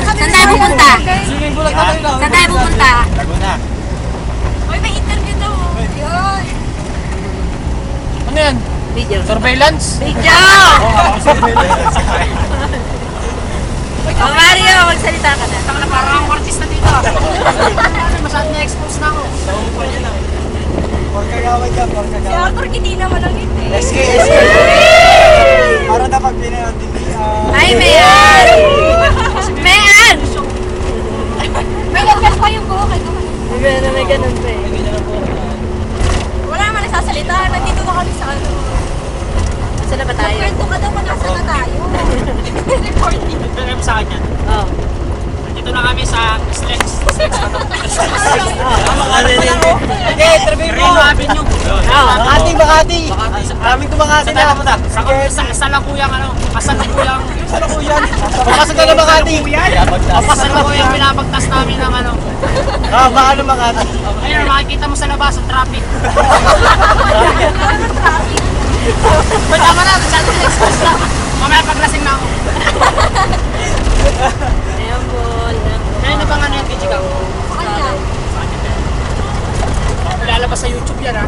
Saan tayo pupunta? Swimming pool na tayo. Saan tayo pupunta? Laguna. Uy, may interview daw. Ayun. Ano yan? Video. Surveillance? Video! Oh, Mario, magsalita ka na. Taka na parang akong artista dito. Masyadong na-expose na ako. Porkagawad ka, Si porkagawad. Arthur, hindi naman ang hindi. SK. Para dapat pinantindihan. Ay, Mayan! Mayan! May gagawin pa yung buhok. May ganun pa eh. Wala naman nagsasalita. Nandito na kami sa ano. Saan na ba tayo? Kwento ka daw kung nasa na tayo. Reporting. Ito mo sa akin yan. Oh. Dito na kami sa Slex. Okay, interview mo. Reno Avenue. Makati, Makati. Aming Makati na. Sa lakuyang ano, kasalukuyang. Salukuyan. Papasok ka na Makati. Kasalukuyang pinapagtas namin ng ano. Ah, baka na Makati. Ayun, makikita mo sa labas, ang traffic. Ba't tama na, masyado na-expose na. Mamaya paglasing na ako. Ayan po. Ayun na bang ano yung Kichikaw? Kanya. Lalabas sa YouTube yan ha.